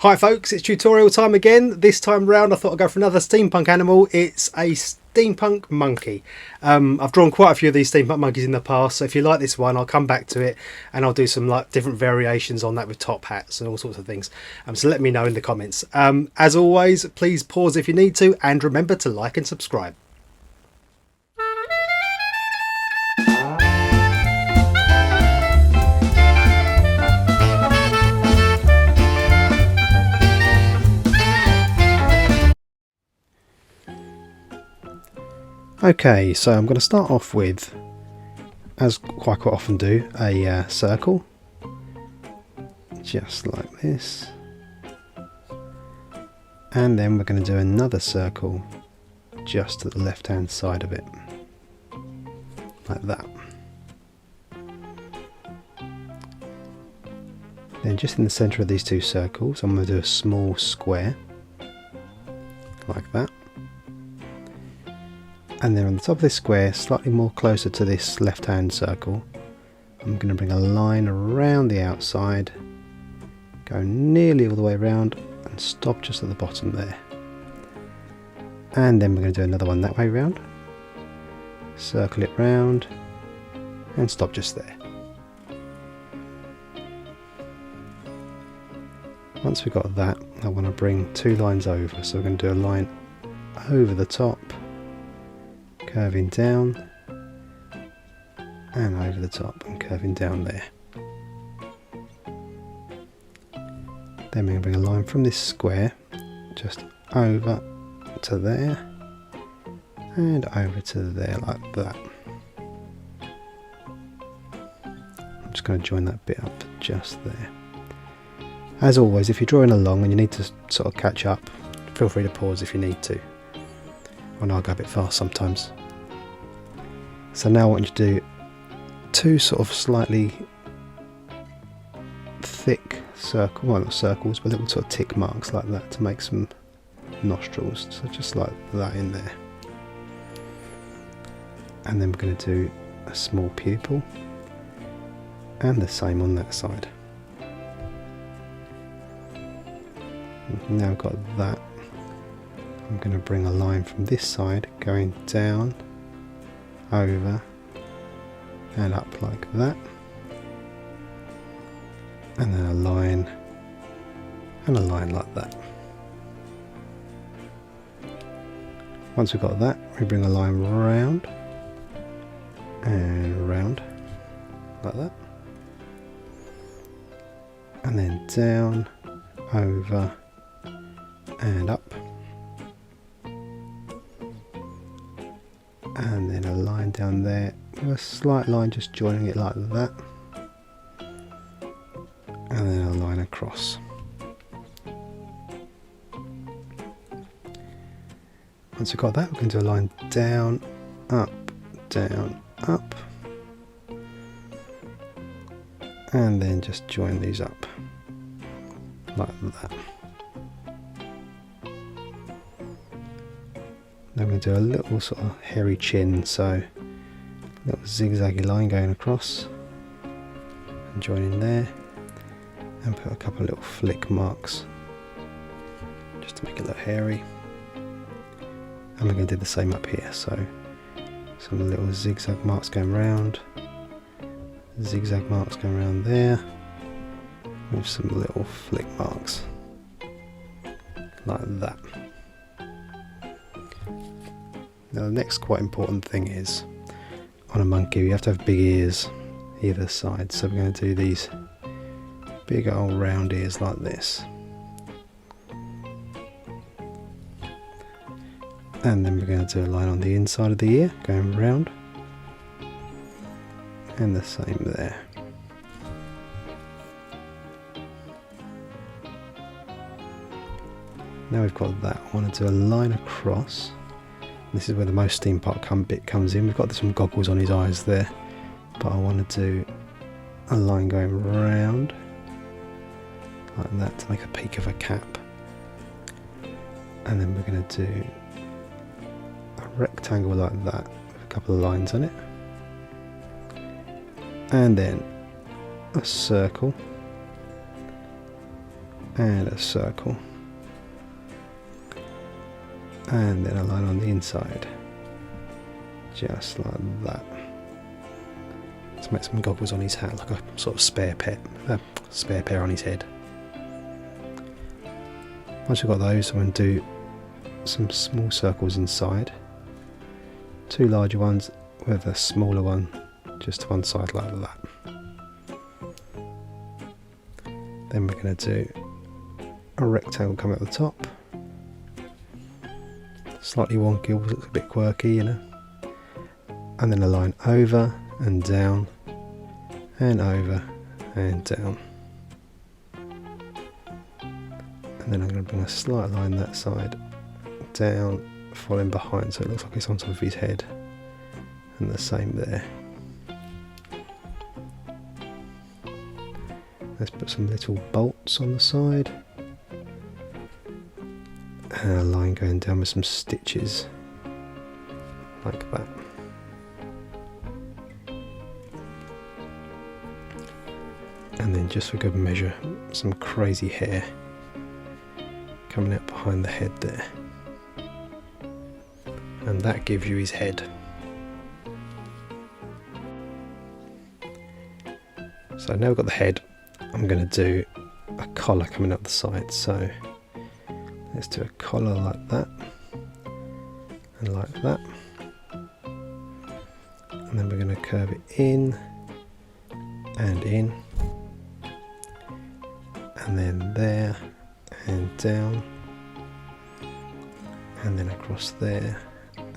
Hi folks, it's tutorial time again. This time round I thought I'd go for another steampunk animal. It's a steampunk monkey. I've drawn quite a few of these steampunk monkeys in the past, so if you like this one I'll come back to it and I'll do some like different variations on that with top hats and all sorts of things. So let me know in the comments. As always, please pause if you need to and remember to like and subscribe. Okay, so I'm going to start off with, as quite often do, a circle, just like this, and then we're going to do another circle just to the left hand side of it, like that. Then just in the centre of these two circles I'm going to do a small square, like that. And then on the top of this square, slightly more closer to this left hand circle, I'm going to bring a line around the outside, go nearly all the way around and stop just at the bottom there. And then we're going to do another one that way round, circle it round and stop just there. Once we've got that, I want to bring two lines over, so we're going to do a line over the top, curving down, and over the top and curving down there. Then we're going to bring a line from this square just over to there and over to there, like that. I'm just going to join that bit up just there. As always, if you're drawing along and you need to sort of catch up, feel free to pause if you need to. I know I'll go a bit fast sometimes. So now I want you to do two sort of slightly thick circle, well not circles, but little sort of tick marks like that to make some nostrils. So just like that in there. And then we're going to do a small pupil and the same on that side. And now I've got that. I'm going to bring a line from this side going down, over and up like that, and then a line and a line like that. Once we've got that, we bring a line round and round like that, and then down, over and up, and then a line down there with a slight line just joining it like that, and then a line across. Once we've got that, we can do a line down, up, and then just join these up like that. Now I'm going to do a little sort of hairy chin, so a little zigzaggy line going across and joining there, and put a couple of little flick marks just to make it look hairy. And we're going to do the same up here, so some little zigzag marks going round, zigzag marks going around there, with some little flick marks like that. Now the next quite important thing is, on a monkey you have to have big ears either side, so we're going to do these big old round ears like this, and then we're going to do a line on the inside of the ear going round, and the same there. Now we've got that, I want to do a line across. This is where the most steampunk bit comes in. We've got some goggles on his eyes there, but I want to do a line going round like that to make a peak of a cap, and then we're going to do a rectangle like that with a couple of lines on it, and then a circle and a circle, and then a line on the inside, just like that. To make some goggles on his hat, like a sort of spare pair on his head. Once you've got those, I'm going to do some small circles inside, 2 larger ones with a smaller one just to one side like that. Then we're going to do a rectangle coming at the top, slightly wonky, looks a bit quirky, you know, and then a line over and down and over and down, and then I'm going to bring a slight line that side down, following behind, so it looks like it's on top of his head, and the same there. Let's put some little bolts on the side, and a line going down with some stitches like that. And then just for good measure, some crazy hair coming out behind the head there. And that gives you his head. So now we've got the head, I'm going to do a collar coming up the side. So let's do a collar like that, and like that. And then we're going to curve it in, and in, and then there, and down, and then across there,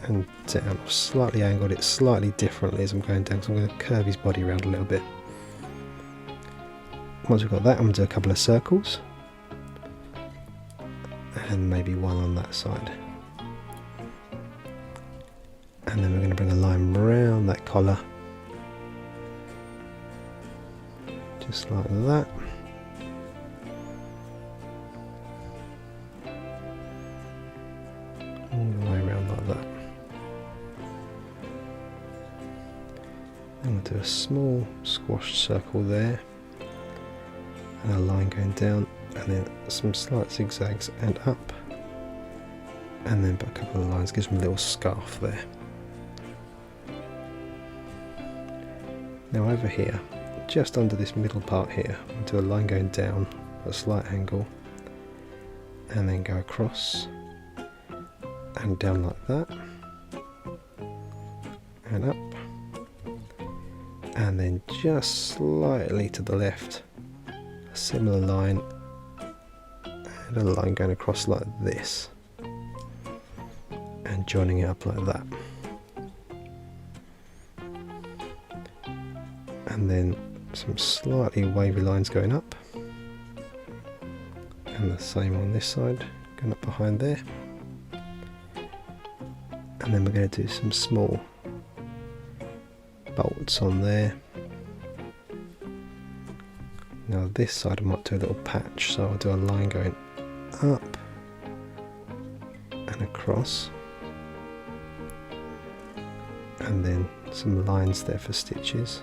and down. I've slightly angled it slightly differently as I'm going down, so I'm going to curve his body around a little bit. Once we've got that, I'm going to do a couple of circles, and maybe one on that side. And then we're going to bring a line around that collar, just like that. All the way around like that. I'm going to do a small squashed circle there, and a line going down, and then some slight zigzags and up, and then put a couple of lines, gives me a little scarf there. Now over here, just under this middle part here, I'll do a line going down at a slight angle, and then go across and down like that, and up, and then just slightly to the left, a similar line, and a line going across like this, and joining it up like that. And then some slightly wavy lines going up, and the same on this side, going up behind there. And then we're going to do some small bolts on there. Now this side I might do a little patch, so I'll do a line going up and across, and then some lines there for stitches,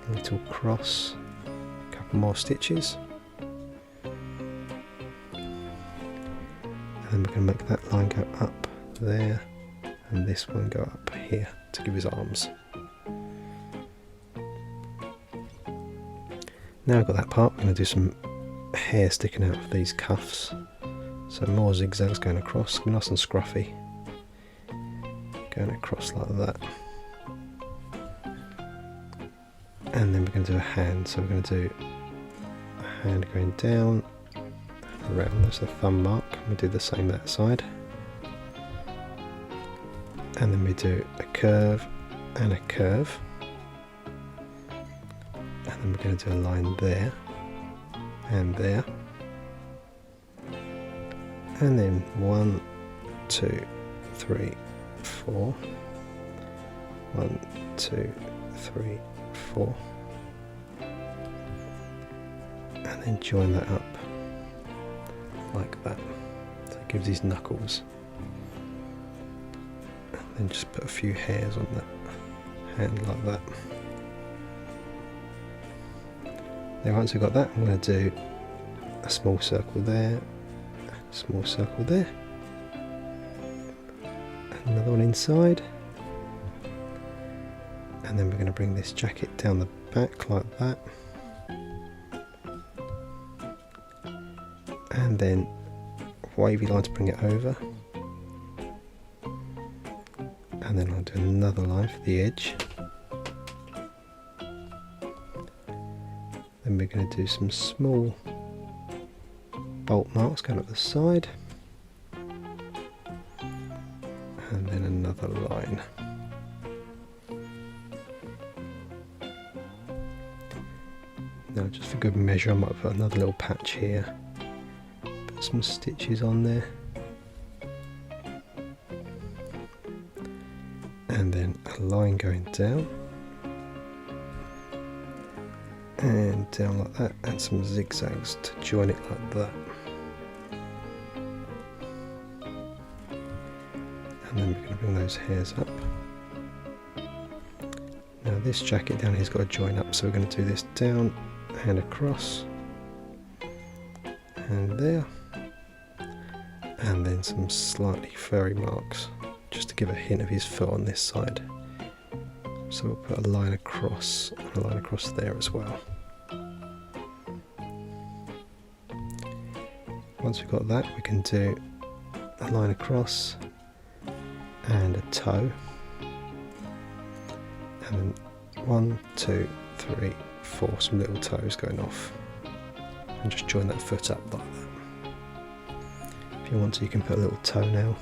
a little cross, a couple more stitches, and then we're going to make that line go up there, and this one go up here to give his arms. Now I've got that part, I'm going to do some hair sticking out of these cuffs, so more zigzags going across, nice and scruffy, going across like that. And then we're going to do a hand, so we're going to do a hand going down, around, that's the thumb mark, we do the same that side. And then we do a curve and a curve, and then we're going to do a line there and there, and then 1, 2, 3, 4, 1, 2, 3, 4, and then join that up like that, so it gives these knuckles. Then just put a few hairs on that hand like that. Now once we've got that, I'm going to do a small circle there, a small circle there, another one inside, and then we're going to bring this jacket down the back like that, and then wavy line to bring it over, and then I'll do another line for the edge. Then we're going to do some small bolt marks going up the side, and then another line. Now just for good measure I might put another little patch here, put some stitches on there, and then a line going down and down like that, and some zigzags to join it like that. And then we're going to bring those hairs up. Now this jacket down here's got to join up, so we're going to do this down and across and there, and then some slightly furry marks just to give a hint of his foot on this side. So we'll put a line across and a line across there as well. Once we've got that, we can do a line across and a toe, and then 1, 2, 3, 4, some little toes going off, and just join that foot up like that. If you want to, you can put a little toenail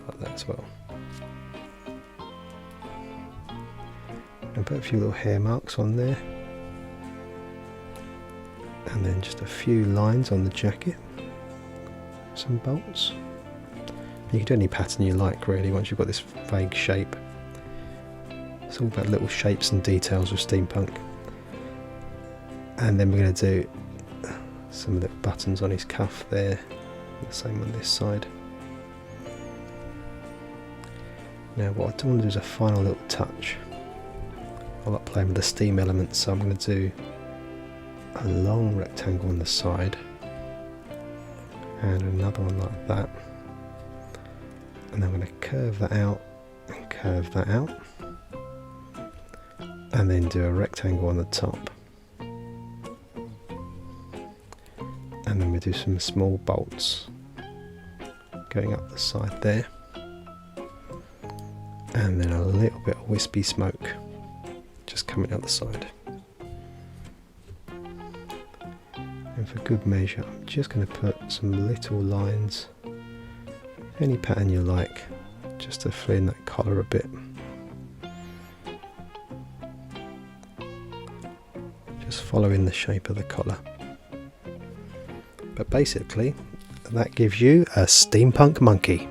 like that as well, and put a few little hair marks on there, and then just a few lines on the jacket, some bolts. You can do any pattern you like really once you've got this vague shape. It's all about little shapes and details with steampunk. And then we're going to do some of the buttons on his cuff there, the same on this side. Now what I do want to do is a final little touch. I like playing with the steam elements, so I'm going to do a long rectangle on the side and another one like that, and I'm going to curve that out and curve that out, and then do a rectangle on the top, and then we do some small bolts going up the side there, and then a little bit of wispy smoke just coming out the side. And for good measure, I'm just going to put some little lines, any pattern you like, just to fill in that collar a bit. Just following the shape of the collar. But basically, that gives you a steampunk monkey.